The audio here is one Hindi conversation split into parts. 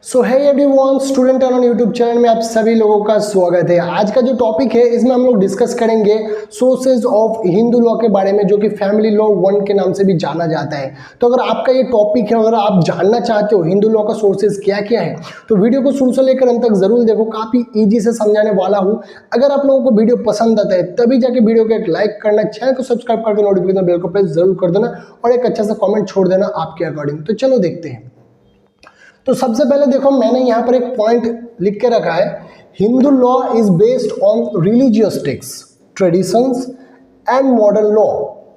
सो है everyone, student on YouTube channel में आप सभी लोगों का स्वागत है। आज का जो टॉपिक है इसमें हम लोग डिस्कस करेंगे सोर्सेज ऑफ हिंदू लॉ के बारे में, जो कि फैमिली लॉ 1 के नाम से भी जाना जाता है। तो अगर आपका ये टॉपिक है, अगर आप जानना चाहते हो हिंदू लॉ का सोर्सेज क्या क्या है, तो वीडियो को शुरू से लेकर अंत तक जरूर देखो, काफी ईजी से समझाने वाला हूँ। अगर आप लोगों को वीडियो पसंद आता है तभी जाके वीडियो को एक लाइक करना, चैनल को सब्सक्राइब करके नोटिफिकेशन बेल को प्रेस जरूर कर देना और एक अच्छा सा कॉमेंट छोड़ देना आपके अकॉर्डिंग। तो चलो देखते हैं। तो सबसे पहले देखो, मैंने यहाँ पर एक पॉइंट लिख के रखा है, Hindu law is based on religious text, traditions and modern law.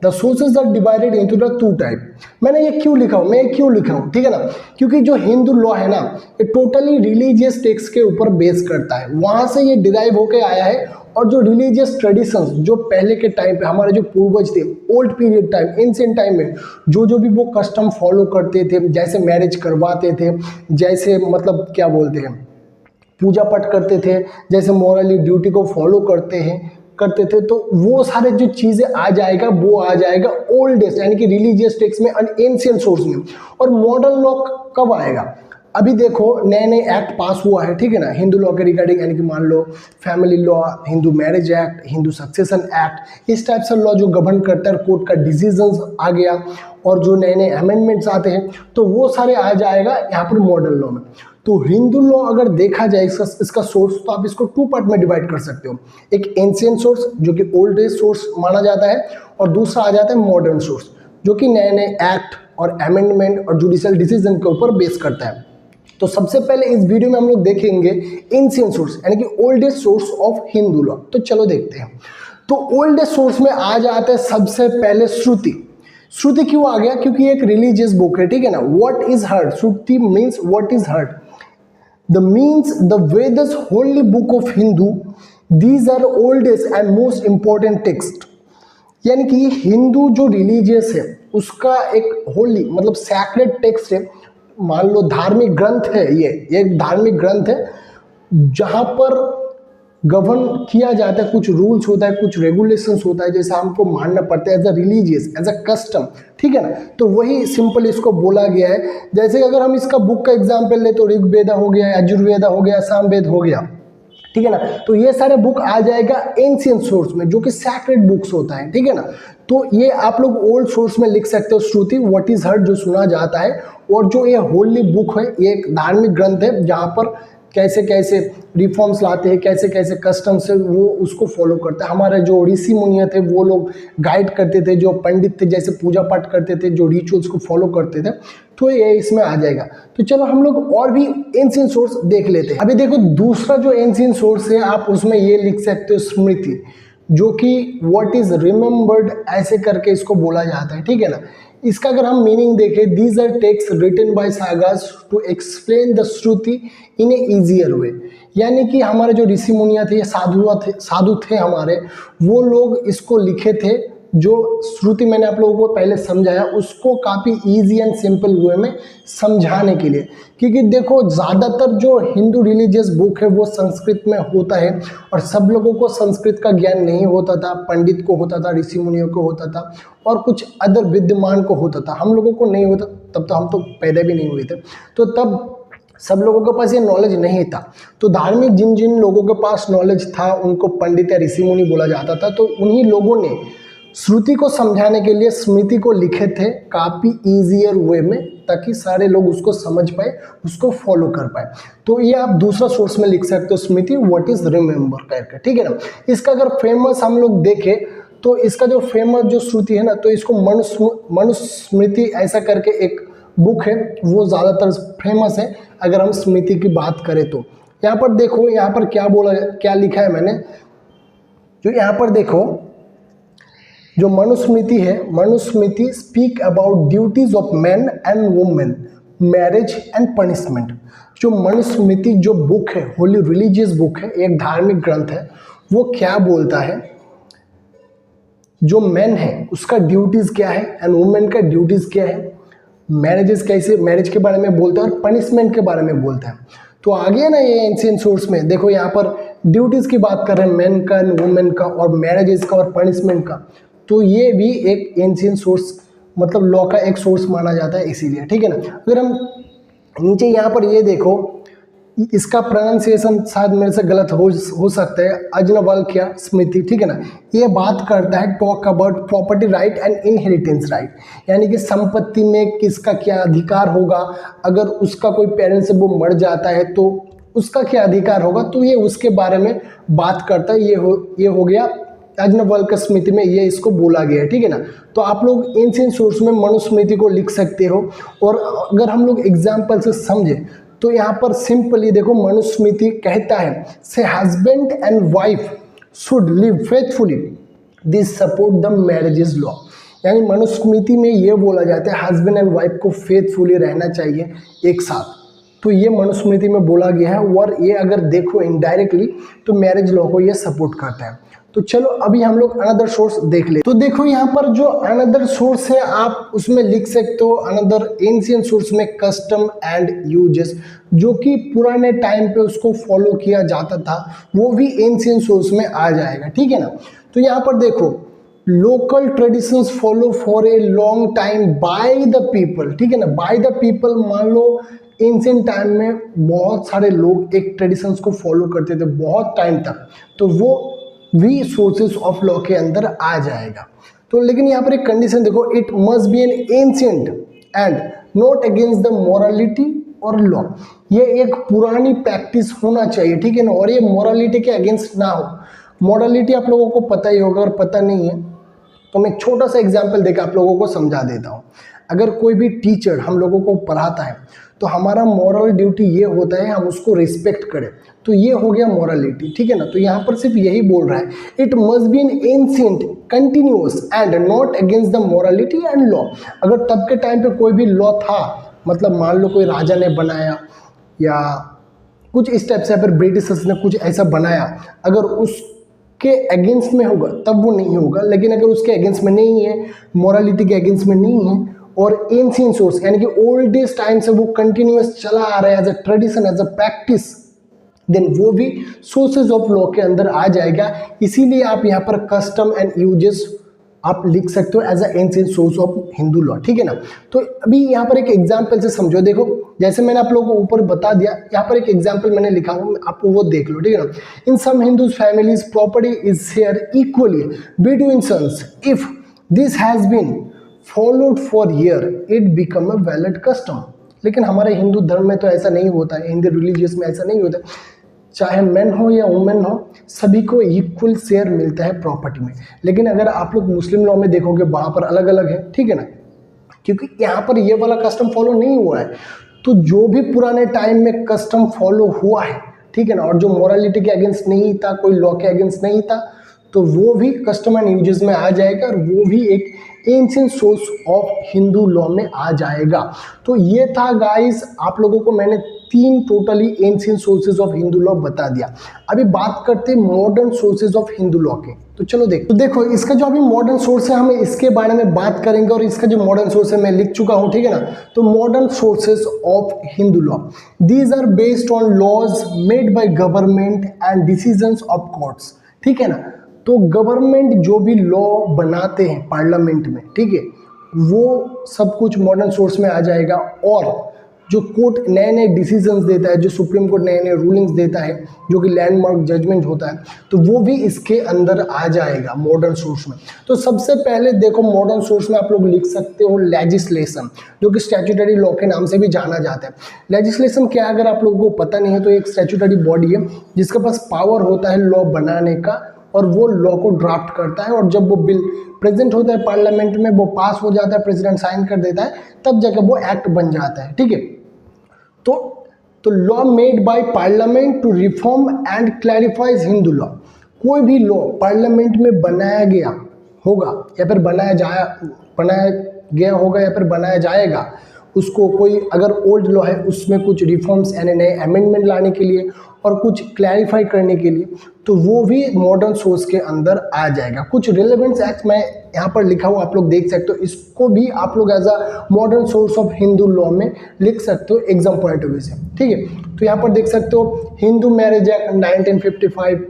The sources are divided into the two type. मैंने ये क्यों लिखा हूँ, मैं ये क्यों लिखा हूँ, ठीक है ना, क्योंकि जो हिंदू लॉ है ना, ये टोटली रिलीजियस टेक्स्ट के ऊपर बेस करता है, वहां से ये डिराइव होके आया है। और जो रिलीजियस ट्रेडिशंस जो पहले के टाइम पे हमारे जो पूर्वज थे, old period time, ancient time में जो भी वो कस्टम फॉलो करते थे, जैसे मैरिज करवाते थे, जैसे मतलब क्या बोलते हैं, पूजा पाठ करते थे, जैसे मॉरली ड्यूटी को फॉलो करते थे, तो वो सारे जो चीज़ें आ जाएगा, वो आ जाएगा ओल्डेस्ट यानी कि रिलीजियस टेक्स्ट में, एंशिएंट सोर्स में। और मॉडर्न लॉ कब आएगा? अभी देखो, नए नए एक्ट पास हुआ है, ठीक है ना, हिंदू लॉ के रिगार्डिंग, यानी कि मान लो family law, Hindu marriage act, Hindu succession act, इस टाइप से लॉ जो गवर्न करता है, कोर्ट का डिसीजंस आ गया, और जो नए नए अमेंडमेंट्स आते हैं, तो वो सारे आ जाएगा यहाँ पर मॉडर्न लॉ में। तो हिंदू लॉ अगर देखा जाए इसका सोर्स, तो आप इसको टू पार्ट में डिवाइड कर सकते हो। एक एंशिएंट सोर्स जो कि ओल्ड एज सोर्स माना जाता है, और दूसरा आ जाता है मॉडर्न सोर्स जो कि नए नए एक्ट और अमेंडमेंट और जुडिशियल डिसीजन के ऊपर बेस करता है। तो सबसे पहले इस वीडियो में हम लोग देखेंगे एंशिएंट सोर्स यानी कि oldest source of Hindu law. तो चलो देखते हैं। तो ओल्डेस्ट सोर्स में आ जाता है सबसे पहले श्रुति। श्रुति क्यों आ गया? क्योंकि एक रिलीजियस बुक है, ठीक है ना। What is heard? Shruti means what is heard, the means the Vedas holy book of Hindu, these are oldest and most important text. यानी कि हिंदू जो रिलीजियस है उसका एक होली मतलब सैक्रेड टेक्स्ट है, मान लो धार्मिक ग्रंथ है, ये एक धार्मिक ग्रंथ है जहां पर गवर्न किया जाता है, कुछ रूल्स होता है, कुछ रेगुलेशंस होता है, जैसे हमको मानना पड़ता है as a religious, as a custom, ठीक है ना। तो वही सिंपल इसको बोला गया है। जैसे अगर हम इसका बुक का एग्जाम्पल ले तो ऋग्वेदा हो गया, यजुर्वेदा हो गया, सामवेद हो गया, ठीक है ना। तो ये सारे बुक आ जाएगा एंशिएंट सोर्स में, जो कि सैक्रेड बुक्स होता है, ठीक है ना। तो ये आप लोग ओल्ड सोर्स में लिख सकते हो श्रुति, व्हाट इज हर्ड जो सुना जाता है, और जो ये होली बुक है ये एक धार्मिक ग्रंथ है जहाँ पर कैसे कैसे रिफॉर्म्स लाते हैं, कैसे कैसे कस्टम्स है वो उसको फॉलो करता है। हमारे जो ऋषि मुनिया थे वो लोग गाइड करते थे, जो पंडित थे जैसे पूजा पाठ करते थे, जो रिचुअल्स को फॉलो करते थे, तो ये इसमें आ जाएगा। तो चलो हम लोग और भी एंशिएंट सोर्स देख लेते हैं। अभी देखो, दूसरा जो एंशिएंट सोर्स है आप उसमें ये लिख सकते हो स्मृति, जो कि व्हाट इज रिमेम्बर्ड ऐसे करके इसको बोला जाता है, ठीक है ना। इसका अगर हम मीनिंग देखें, these are text written by सागास to explain the Shruti in a easier way. यानी कि हमारे जो ऋषि मुनिया थे, साधु थे हमारे, वो लोग इसको लिखे थे, जो श्रुति मैंने आप लोगों को पहले समझाया, उसको काफ़ी इजी एंड सिंपल वे में समझाने के लिए। क्योंकि देखो, ज़्यादातर जो हिंदू रिलीजियस बुक है वो संस्कृत में होता है, और सब लोगों को संस्कृत का ज्ञान नहीं होता था। पंडित को होता था, ऋषि मुनियों को होता था, और कुछ अदर विद्वान को होता था। हम लोगों को नहीं होता, तब तो हम तो पैदा भी नहीं हुए थे, तो तब सब लोगों के पास ये नॉलेज नहीं था। तो धार्मिक जिन जिन लोगों के पास नॉलेज था उनको पंडित या ऋषि मुनि बोला जाता था। तो उन्हीं लोगों ने श्रुति को समझाने के लिए स्मृति को लिखे थे काफ़ी ईजियर वे में, ताकि सारे लोग उसको समझ पाए, उसको फॉलो कर पाए। तो ये आप दूसरा सोर्स में लिख सकते हो स्मृति, व्हाट इज रिमेम्बर करके, ठीक है ना। इसका अगर फेमस हम लोग देखें तो इसका जो फेमस जो श्रुति है ना, तो इसको मनुस्मृति ऐसा करके एक बुक है, वो ज़्यादातर फेमस है अगर हम स्मृति की बात करें तो। यहाँ पर देखो, यहाँ पर क्या लिखा है मैंने, जो यहाँ पर देखो, जो मनुस्मृति है, Manusmriti speak about duties of man and women, marriage and punishment. जो मनुस्मृति जो बुक है, होली रिलीजियस बुक है, एक धार्मिक ग्रंथ है, वो क्या बोलता है, जो मैन है उसका ड्यूटीज क्या है एंड वुमेन का ड्यूटीज क्या है, मैरिजेस कैसे, मैरिज के बारे में बोलता है, और पनिशमेंट के बारे में बोलता है। तो आगे ना ये एंशिएंट सोर्स में देखो, यहाँ पर ड्यूटीज की बात कर रहे हैं, मैन का एंड वुमेन का, और मैरिजेस का और पनिशमेंट का। तो ये भी एक एंशिएंट सोर्स मतलब लॉ का एक सोर्स माना जाता है, इसीलिए, ठीक है ना। अगर हम नीचे यहाँ पर ये देखो, इसका प्रोनाउंसिएशन शायद मेरे से गलत हो सकता है, अजनवल्क्य स्मृति, ठीक है ना। ये बात करता है talk about property right and inheritance right, यानी कि संपत्ति में किसका क्या अधिकार होगा, अगर उसका कोई पेरेंट्स से वो मर जाता है तो उसका क्या अधिकार होगा, तो ये उसके बारे में बात करता है। ये हो गया याज्ञवल्क्य स्मृति में ये इसको बोला गया है, ठीक है ना। तो आप लोग एंशिएंट सोर्स में मनुस्मृति को लिख सकते हो। और अगर हम लोग एग्जाम्पल से समझे तो यहाँ पर सिंपली देखो, मनुस्मृति कहता है से husband and wife should live faithfully, this support the marriages law, यानी मनुस्मृति में ये बोला जाता है हस्बैंड एंड वाइफ को फेथफुली रहना चाहिए एक साथ, तो ये मनुस्मृति में बोला गया है। और ये अगर देखो इनडायरेक्टली तो मैरिज लॉ को ये सपोर्ट करता है। तो चलो अभी हम लोग अनदर सोर्स देख ले। तो देखो यहाँ पर जो अनदर सोर्स है आप उसमें लिख सकते हो अनदर एंशिएंट सोर्स में कस्टम एंड यूजेस, जो कि पुराने टाइम पे उसको फॉलो किया जाता था, वो भी एंशिएंट सोर्स में आ जाएगा, ठीक है ना। तो यहाँ पर देखो local traditions follow for a long time by the people, ठीक है ना। बाय द पीपल, मान लो एंशिएंट टाइम में बहुत सारे लोग एक ट्रेडिशंस को फॉलो करते थे बहुत टाइम तक, तो वो भी सोर्सेस ऑफ लॉ के अंदर आ जाएगा। तो लेकिन यहाँ पर एक कंडीशन देखो, it must be N ancient and not against the morality और लॉ, ये एक पुरानी प्रैक्टिस होना चाहिए, ठीक है ना, और ये मोरालिटी के अगेंस्ट ना हो। मोरालिटी आप लोगों को पता ही होगा, और पता नहीं है तो मैं छोटा सा एग्जाम्पल देकर आप लोगों को समझा देता हूँ। अगर कोई भी टीचर हम लोगों को पढ़ाता है तो हमारा मॉरल ड्यूटी ये होता है हम उसको रिस्पेक्ट करें, तो ये हो गया मॉरलिटी, ठीक है ना। तो यहाँ पर सिर्फ यही बोल रहा है, it must be N ancient continuous and not against the morality and law. अगर तब के टाइम पे कोई भी लॉ था, मतलब मान लो कोई राजा ने बनाया या कुछ इस टाइप से, फिर ब्रिटिशर्स ने कुछ ऐसा बनाया, अगर उसके अगेंस्ट में होगा तब वो नहीं होगा। लेकिन अगर उसके अगेंस्ट में नहीं है, मॉरलिटी के अगेंस्ट में नहीं है, और एंशिएंट सोर्स यानी कि ओल्डेस्ट टाइम से वो कंटिन्यूअस चला आ रहा है as a tradition, as a practice, then वो भी सोर्सेज ऑफ लॉ के अंदर आ जाएगा। इसीलिए आप यहाँ पर कस्टम एंड यूजेस आप लिख सकते हो as a ancient source of Hindu law, ठीक है ना। तो अभी यहाँ पर एक एग्जाम्पल से समझो, देखो जैसे मैंने आप लोगों को ऊपर बता दिया, यहाँ पर एक एग्जाम्पल मैंने लिखा हूँ, आपको वो देख लो, ठीक है ना। In some Hindu families property is share equally between sons, if this has been followed for year it become a valid custom. लेकिन हमारे हिंदू धर्म में तो ऐसा नहीं होता है, हिंदू रिलीजियस में ऐसा नहीं होता, चाहे मैन हो या वुमेन हो सभी को इक्वल शेयर मिलता है प्रॉपर्टी में। लेकिन अगर आप लोग मुस्लिम लॉ में देखोगे वहाँ पर अलग अलग है, ठीक है ना, क्योंकि यहाँ पर ये वाला कस्टम फॉलो नहीं हुआ है। तो जो भी पुराने टाइम में कस्टम फॉलो हुआ है, ठीक है ना, और जो मोरालिटी के अगेंस्ट नहीं था, कोई लॉ के अगेंस्ट नहीं था, तो वो भी कस्टम एंड यूजेस में आ जाएगा, और वो भी एक ancient source of Hindu law में आ जाएगा। तो ये था गाइस, आप लोगों को मैंने 3 totally ancient sources of Hindu law बता दिया। अभी बात करते हैं modern sources of Hindu law के। तो चलो देखो इसका जो अभी मॉडर्न सोर्स है, हम इसके बारे में बात करेंगे, और इसका जो मॉडर्न सोर्स है मैं लिख चुका हूँ, ठीक है ना। तो modern sources of Hindu law, these are based on laws made by government and decisions of courts, ठीक है ना। तो गवर्नमेंट जो भी लॉ बनाते हैं पार्लियामेंट में, ठीक है, वो सब कुछ मॉडर्न सोर्स में आ जाएगा। और जो कोर्ट नए नए डिसीजंस देता है, जो सुप्रीम कोर्ट नए नए रूलिंग्स देता है, जो कि लैंडमार्क जजमेंट होता है, तो वो भी इसके अंदर आ जाएगा मॉडर्न सोर्स में। तो सबसे पहले देखो मॉडर्न सोर्स में आप लोग लिख सकते हो लेजिस्लेशन, जो कि स्टैट्यूटरी लॉ के नाम से भी जाना जाता है। लेजिस्लेशन क्या है, अगर आप लोगों को पता नहीं है, तो एक स्टैट्यूटरी बॉडी है जिसके पास पावर होता है लॉ बनाने का, और वो लॉ को ड्राफ्ट करता है, और जब वो बिल प्रेजेंट होता है पार्लियामेंट में, वो पास हो जाता है, प्रेसिडेंट साइन कर देता है, तब जाकर वो एक्ट बन जाता है, ठीक है। तो law made by parliament to reform and clarifies Hindu law, कोई भी लॉ पार्लियामेंट में बनाया गया होगा या फिर बनाया गया होगा या फिर बनाया जाएगा, उसको कोई अगर ओल्ड लॉ है उसमें कुछ रिफॉर्म्स यानी नए अमेंडमेंट लाने के लिए और कुछ क्लैरिफाई करने के लिए, तो वो भी मॉडर्न सोर्स के अंदर आ जाएगा। कुछ रिलेवेंस एक्ट मैं यहाँ पर लिखा हूँ, आप लोग देख सकते हो, इसको भी आप लोग as a modern source of Hindu law में लिख सकते हो एग्जाम पॉइंट ऑफ व्यू से, ठीक है। तो यहाँ पर देख सकते हो हिंदू मैरिज एक्ट 1955,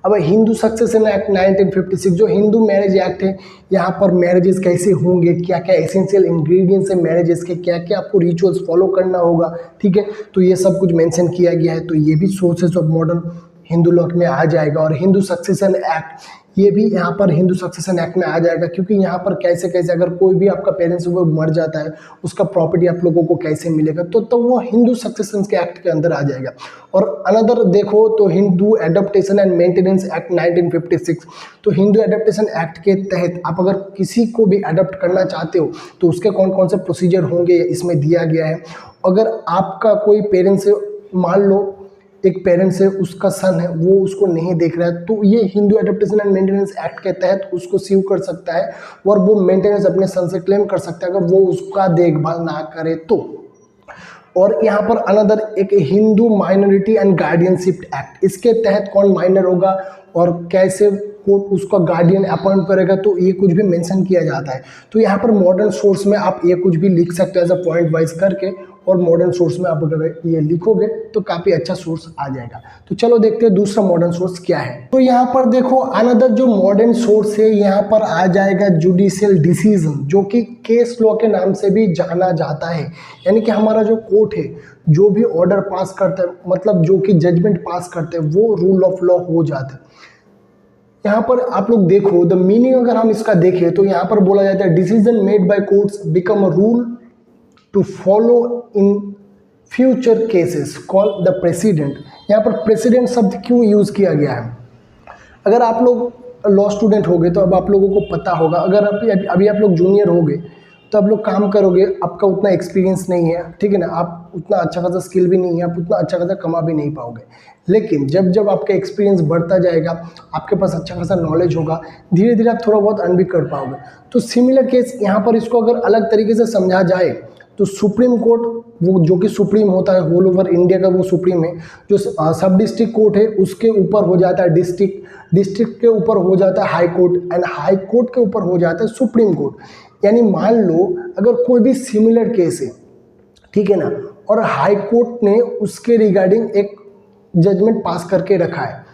अब हिंदू सक्सेशन एक्ट 1956 जो हिंदू मैरिज एक्ट है, यहाँ पर मैरिजेस कैसे होंगे, क्या क्या एसेंशियल इंग्रेडिएंट्स है मैरिजेस के, क्या क्या आपको रिचुअल्स फॉलो करना होगा, ठीक है, तो ये सब कुछ मेंशन किया गया है। तो ये भी sources of modern Hindu law में आ जाएगा। और हिंदू सक्सेशन एक्ट, ये भी यहाँ पर हिंदू सक्सेशन एक्ट में आ जाएगा, क्योंकि यहाँ पर कैसे कैसे अगर कोई भी आपका पेरेंट्स वो मर जाता है, उसका प्रॉपर्टी आप लोगों को कैसे मिलेगा, तो वो हिंदू सक्सेशन के एक्ट के अंदर आ जाएगा। और अनदर देखो तो Hindu adaptation and maintenance act 1956, तो हिंदू एडप्टेशन एक्ट के तहत आप अगर किसी को भी अडॉप्ट करना चाहते हो तो उसके कौन कौन से प्रोसीजर होंगे इसमें दिया गया है। अगर आपका कोई पेरेंट्स, मान लो एक पेरेंट्स है, उसका सन है, वो उसको नहीं देख रहा है, तो ये Hindu adaptation and maintenance act के तहत उसको सीव कर सकता है और वो मेंटेनेंस अपने सन से क्लेम कर सकता है अगर वो उसका देखभाल ना करे तो। और यहाँ पर अनदर एक Hindu minority and guardianship act, इसके तहत कौन माइनर होगा और कैसे कोर्ट उसका गार्डियन अपॉइंट करेगा, तो ये कुछ भी मेंशन किया जाता है। तो यहाँ पर मॉडर्न सोर्स में आप ये कुछ भी लिख सकते हो एज अ पॉइंट वाइज करके, और मॉडर्न सोर्स में आप अगर ये लिखोगे तो काफ़ी अच्छा सोर्स आ जाएगा। तो चलो देखते हैं दूसरा मॉडर्न सोर्स क्या है। तो यहाँ पर देखो अनदर जो मॉडर्न सोर्स है, यहाँ पर आ जाएगा जुडिशियल डिसीजन, जो कि केस लॉ के नाम से भी जाना जाता है। यानी कि हमारा जो कोर्ट है जो भी ऑर्डर पास करता है, मतलब जो कि जजमेंट पास करते हैं, वो रूल ऑफ लॉ हो जाता है। यहाँ पर आप लोग देखो द मीनिंग अगर हम इसका देखें तो यहाँ पर बोला जाता है decision made by courts become a rule to follow in future cases called the precedent. यहाँ पर प्रेसिडेंट शब्द क्यों यूज़ किया गया है? अगर आप लोग लॉ स्टूडेंट होगे तो अब आप लोगों को पता होगा, अगर अभी आप लोग जूनियर होगे तो आप लोग काम करोगे, आपका उतना एक्सपीरियंस नहीं है, ठीक है ना, आप उतना अच्छा खासा स्किल भी नहीं है, आप उतना अच्छा खासा कमा भी नहीं पाओगे। लेकिन जब जब आपका एक्सपीरियंस बढ़ता जाएगा, आपके पास अच्छा खासा नॉलेज होगा, धीरे धीरे आप थोड़ा बहुत अर्न भी कर पाओगे। तो सिमिलर केस यहाँ पर इसको अगर अलग तरीके से समझा जाए तो सुप्रीम कोर्ट, वो जो कि सुप्रीम होता है होल ओवर इंडिया का, वो सुप्रीम है। जो सब डिस्ट्रिक्ट कोर्ट है उसके ऊपर हो जाता है डिस्ट्रिक्ट, डिस्ट्रिक्ट के ऊपर हो जाता है high court, and high court के ऊपर हो जाता है सुप्रीम कोर्ट। यानी मान लो अगर कोई भी सिमिलर केस है, ठीक है ना, और हाई कोर्ट ने उसके रिगार्डिंग एक जजमेंट पास करके रखा है,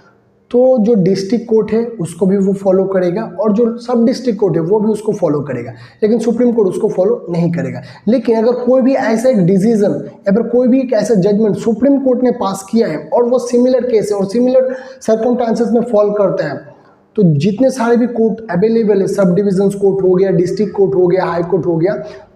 तो जो डिस्ट्रिक्ट कोर्ट है उसको भी वो फॉलो करेगा और जो सब डिस्ट्रिक्ट कोर्ट है वो भी उसको फॉलो करेगा, लेकिन सुप्रीम कोर्ट उसको फॉलो नहीं करेगा। लेकिन अगर कोई भी ऐसा एक डिसीजन या फिर कोई भी एक ऐसा जजमेंट सुप्रीम कोर्ट ने पास किया है और वो सिमिलर केस है और सिमिलर सर्कमस्टांसेस में फॉल करता है, तो जितने सारे भी कोर्ट अवेलेबल है, सब डिविजन कोर्ट हो गया, डिस्ट्रिक्ट कोर्ट हो गया, हाई कोर्ट हो गया,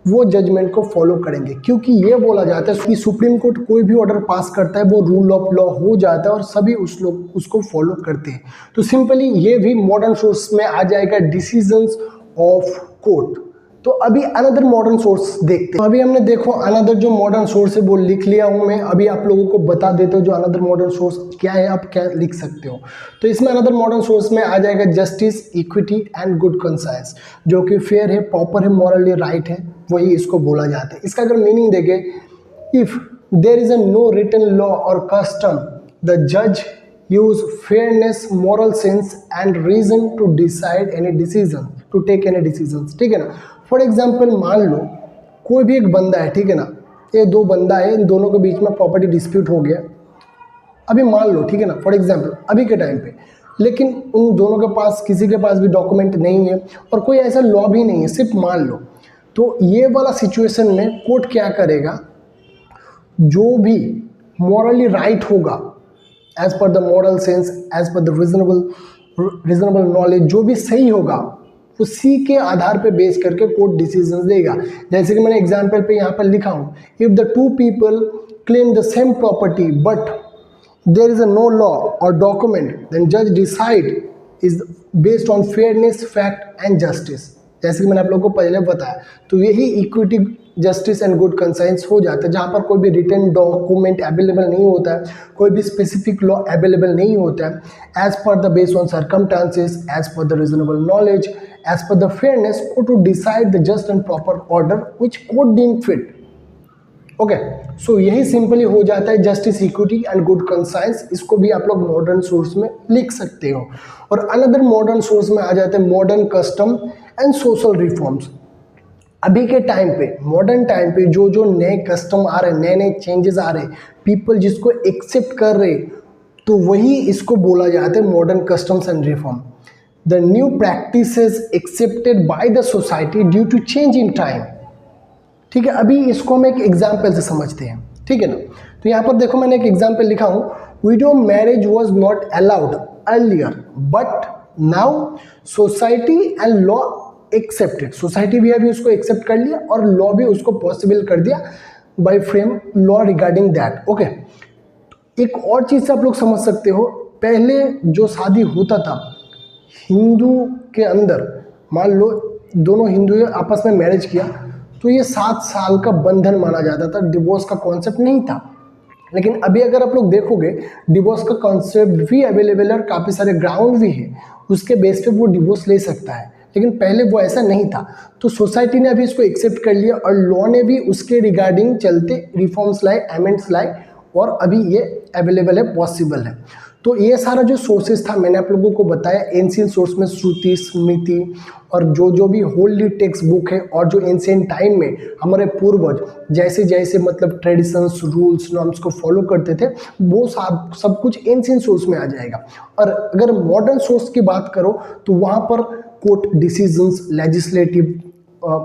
वो जजमेंट को फॉलो करेंगे। क्योंकि ये बोला जाता है कि सुप्रीम कोर्ट कोई भी ऑर्डर पास करता है वो रूल ऑफ लॉ हो जाता है और सभी उसको फॉलो करते हैं। तो सिंपली ये भी मॉडर्न सोर्स में आ जाएगा डिसीजंस ऑफ कोर्ट। तो अभी अनदर मॉडर्न सोर्स देखते हैं। तो अभी हमने देखो अनदर जो मॉडर्न सोर्स है वो लिख लिया हूं मैं, अभी आप लोगों को बता देता हूं जो अनदर मॉडर्न सोर्स क्या है, आप क्या लिख सकते हो। तो इसमें अनदर मॉडर्न सोर्स में आ जाएगा justice, equity and good conscience, जो कि फेयर है, प्रॉपर है, मॉरली राइट है, वही इसको बोला जाता है। इसका अगर मीनिंग देखें, if there is a no written law और कस्टम द जज use fairness, moral sense and reason to decide any decision, to take any decision, ठीक है ना। फॉर एग्जाम्पल मान लो कोई भी एक बंदा है, ठीक है ना, ये दो बंदा है, इन दोनों के बीच में प्रॉपर्टी डिस्प्यूट हो गया, अभी मान लो, ठीक है ना, फॉर एग्जाम्पल अभी के टाइम पे, लेकिन उन दोनों के पास किसी के पास भी डॉक्यूमेंट नहीं है और कोई ऐसा लॉ भी नहीं है, सिर्फ मान लो। तो ये वाला सिचुएशन में कोर्ट क्या करेगा, जो भी मॉरली राइट होगा as per the moral sense, as per the reasonable knowledge, जो भी सही होगा उसी के आधार पे बेस करके कोर्ट डिसीजन देगा। जैसे कि मैंने एग्जाम्पल पे यहाँ पर लिखा हूँ, if the two people claim the same property but there is a no law और डॉक्यूमेंट, देन जज decide is based on fairness, fact and justice. जैसे कि मैंने आप लोगों को पहले बताया, तो यही equity, justice and good conscience हो जाता है, जहाँ पर कोई भी रिटन डॉक्यूमेंट अवेलेबल नहीं होता है, कोई भी स्पेसिफिक लॉ अवेलेबल नहीं होता है, as per the based on circumstances, as per the reasonable knowledge, as per the fairness, or to decide the just and proper order which court deem fit. Okay, so यही सिंपली हो जाता है justice, equity and good conscience. इसको भी आप लोग मॉडर्न सोर्स में लिख सकते हो। और अनदर मॉडर्न सोर्स में आ जाते हैं modern custom and social reforms. अभी के टाइम पे, मॉडर्न टाइम पे जो नए कस्टम आ रहे हैं, नए नए चेंजेस आ रहे हैं, पीपल जिसको एक्सेप्ट कर रहे, तो वही इसको बोला जाता है modern customs and reform. The new practices accepted by the society due to change in time. ठीक है, अभी इसको हम एक एग्जाम्पल से समझते हैं, ठीक है ना। तो यहाँ पर देखो मैंने एक एग्जाम्पल लिखा हूँ, window marriage was not allowed earlier but now society and law accepted. Society भी अभी उसको एक्सेप्ट कर लिया और लॉ भी उसको पॉसिबल कर दिया by frame law regarding that. Okay, एक और चीज़ से आप लोग समझ सकते हो, पहले जो शादी होता था हिंदू के अंदर, मान लो दोनों हिंदू आपस में मैरिज किया तो ये 7 साल का बंधन माना जाता था, डिवोर्स का कॉन्सेप्ट नहीं था। लेकिन अभी अगर आप लोग देखोगे डिवोर्स का कॉन्सेप्ट भी अवेलेबल है और काफ़ी सारे ग्राउंड भी है, उसके बेस पे वो डिवोर्स ले सकता है। लेकिन पहले वो ऐसा नहीं था, तो सोसाइटी ने अभी इसको एक्सेप्ट कर लिया और लॉ ने भी उसके रिगार्डिंग चलते रिफॉर्म्स लाए, अमेंड्स लाए और अभी ये अवेलेबल है, पॉसिबल है। तो ये सारा जो सोर्सेज था मैंने आप लोगों को बताया, एंशिएंट सोर्स में श्रुति, स्मृति और जो भी होली टेक्स्ट बुक है, और जो एंशिएंट टाइम में हमारे पूर्वज जैसे जैसे मतलब ट्रेडिशंस, रूल्स, नॉर्म्स को फॉलो करते थे, वो सब कुछ एंशिएंट सोर्स में आ जाएगा। और अगर मॉडर्न सोर्स की बात करो तो वहाँ पर कोर्ट डिसीजंस, लेजिस्लेटिव,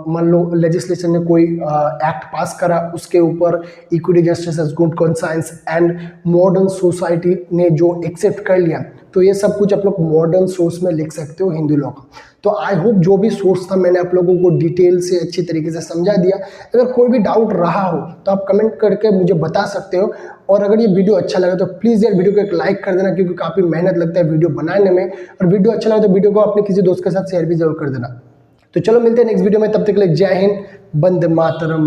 मान लो लेजिस्लेशन ने कोई एक्ट पास करा, उसके ऊपर equity, justice as good conscience and modern society ने जो एक्सेप्ट कर लिया, तो ये सब कुछ आप लोग मॉडर्न सोर्स में लिख सकते हो हिंदू लॉ का। तो आई होप जो भी सोर्स था मैंने आप लोगों को डिटेल से अच्छी तरीके से समझा दिया। अगर कोई भी डाउट रहा हो तो आप कमेंट करके मुझे बता सकते हो, और अगर ये वीडियो अच्छा लगा तो प्लीज़ यार वीडियो को एक लाइक कर देना, क्योंकि काफ़ी मेहनत लगता है वीडियो बनाने में। और वीडियो अच्छा लगा तो वीडियो को अपने किसी दोस्त के साथ शेयर भी जरूर कर देना। तो चलो मिलते हैं नेक्स्ट वीडियो में, तब तक के लिए जय हिंद, वंदे मातरम।